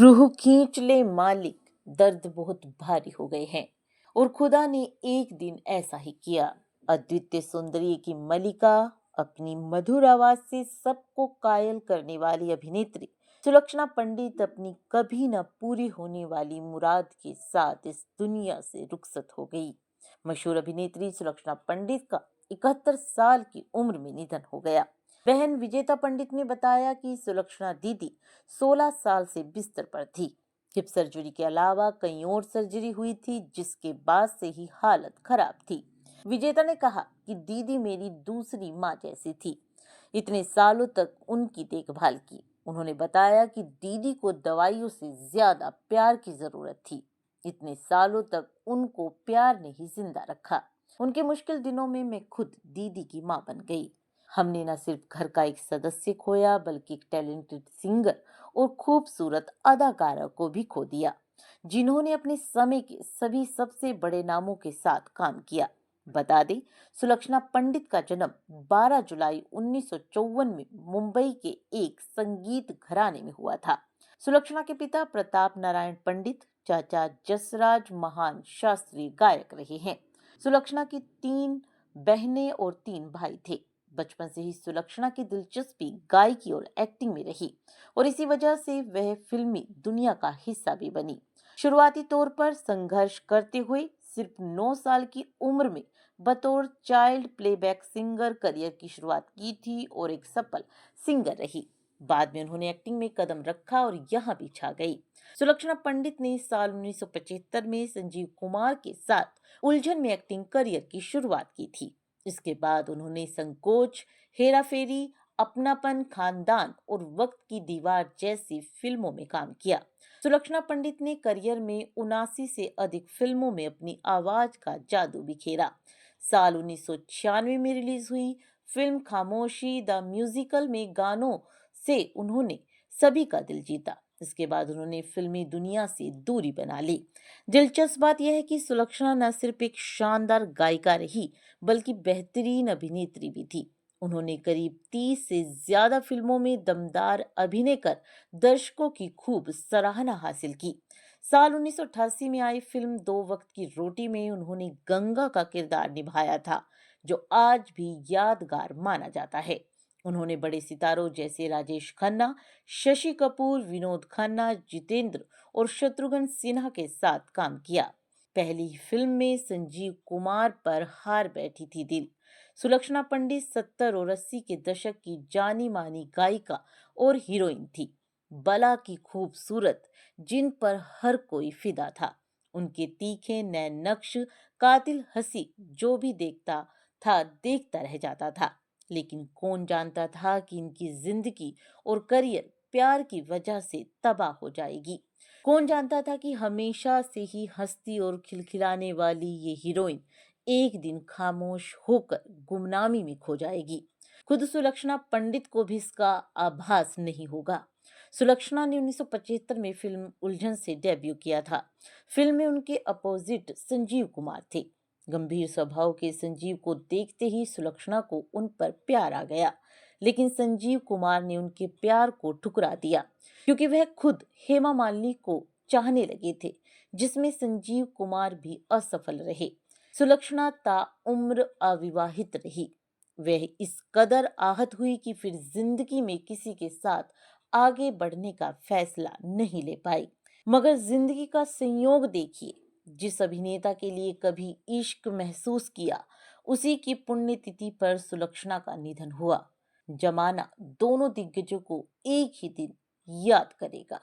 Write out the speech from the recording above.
रूह खींच ले मालिक, दर्द बहुत भारी हो गए हैं। और खुदा ने एक दिन ऐसा ही किया। अद्वितीय सौंदर्य की मलिका, अपनी मधुर आवाज से सबको कायल करने वाली अभिनेत्री सुलक्षणा पंडित अपनी कभी न पूरी होने वाली मुराद के साथ इस दुनिया से रुखसत हो गई। मशहूर अभिनेत्री सुलक्षणा पंडित का 71 साल की उम्र में निधन हो गया। बहन विजेता पंडित ने बताया कि सुलक्षणा दीदी 16 साल से बिस्तर पर थी। हिप सर्जरी के अलावा कई और सर्जरी हुई थी, जिसके बाद से ही हालत खराब थी। विजेता ने कहा कि दीदी मेरी दूसरी माँ जैसी थी। इतने सालों तक उनकी देखभाल की। उन्होंने बताया कि दीदी को दवाइयों से ज्यादा प्यार की जरूरत थी। इतने सालों तक उनको प्यार ने ही जिंदा रखा। उनके मुश्किल दिनों में मैं खुद दीदी की माँ बन गई। हमने न सिर्फ घर का एक सदस्य खोया, बल्कि एक टैलेंटेड सिंगर और खूबसूरत अदाकारा को भी खो दिया, जिन्होंने अपने समय के सभी सबसे बड़े नामों के साथ काम किया। बता दें, सुलक्षणा पंडित का जन्म 12 जुलाई 1954 में मुंबई के एक संगीत घराने में हुआ था। सुलक्षणा के पिता प्रताप नारायण पंडित, चाचा जसराज महान शास्त्रीय गायक रहे हैं। सुलक्षणा की 3 बहनें और 3 भाई थे। बचपन से ही सुलक्षणा की दिलचस्पी गायकी और एक्टिंग में रही और इसी वजह से वह फिल्मी दुनिया का हिस्सा भी बनी। शुरुआती तौर पर संघर्ष करते हुए सिर्फ 9 साल की उम्र में बतौर चाइल्ड प्लेबैक सिंगर करियर की शुरुआत की थी और एक सफल सिंगर रही। बाद में उन्होंने एक्टिंग में कदम रखा और यहाँ भी छा गई। सुलक्षणा पंडित ने साल 1975 में संजीव कुमार के साथ उलझन में एक्टिंग करियर की शुरुआत की थी। इसके बाद उन्होंने संकोच, हेरा फेरी, अपनापन, खानदान और वक्त की दीवार जैसी फिल्मों में काम किया। सुलक्षणा पंडित ने करियर में 79 से अधिक फिल्मों में अपनी आवाज का जादू बिखेरा। साल 1996 में रिलीज हुई फिल्म खामोशी द म्यूजिकल में गानों से उन्होंने सभी का दिल जीता। इसके बाद उन्होंने फिल्मी दुनिया से दूरी बना ली। दिलचस्प बात यह है कि सुलक्षणा न सिर्फ एक शानदार गायिका रही, बल्कि बेहतरीन अभिनेत्री भी थी। उन्होंने करीब 30 से ज्यादा फिल्मों में दमदार अभिनय कर दर्शकों की खूब सराहना हासिल की। साल 1988 में आई फिल्म दो वक्त की रोटी में उन्होंने गंगा का किरदार निभाया था, जो आज भी यादगार माना जाता है। उन्होंने बड़े सितारों जैसे राजेश खन्ना, शशि कपूर, विनोद खन्ना, जितेंद्र और शत्रुघ्न सिन्हा के साथ काम किया। पहली फिल्म में संजीव कुमार पर हार बैठी थी दिल। सुलक्षणा पंडित 70 और 80 के दशक की जानी मानी गायिका और हीरोइन थी। बला की खूबसूरत, जिन पर हर कोई फिदा था। उनके तीखे नैन नक्श, कातिल हंसी, जो भी देखता था देखता रह जाता था। लेकिन कौन जानता था कि इनकी जिंदगी और करियर प्यार की वजह से तबाह हो जाएगी। कौन जानता था कि हमेशा से ही हंसती और खिलखिलाने वाली ये हीरोइन एक दिन खामोश होकर गुमनामी में खो जाएगी। खुद सुलक्षणा पंडित को भी इसका आभास नहीं होगा। सुलक्षणा ने 1975 में फिल्म उलझन से डेब्यू किया था। फिल्म में उनके अपोजिट संजीव कुमार थे। गंभीर स्वभाव के संजीव को देखते ही सुलक्षणा को उन पर प्यार आ गया, लेकिन संजीव कुमार ने उनके प्यार को ठुकरा दिया, क्योंकि वह खुद हेमा मालिनी को चाहने लगे थे, जिसमें संजीव कुमार भी असफल रहे। सुलक्षणा ताउम्र अविवाहित रही। वह इस कदर आहत हुई कि फिर जिंदगी में किसी के साथ आगे बढ़ने का फैसला नहीं ले पाई। मगर जिंदगी का संयोग देखिए, जिस अभिनेता के लिए कभी इश्क महसूस किया, उसी की पुण्यतिथि पर सुलक्षणा का निधन हुआ। जमाना दोनों दिग्गजों को एक ही दिन याद करेगा।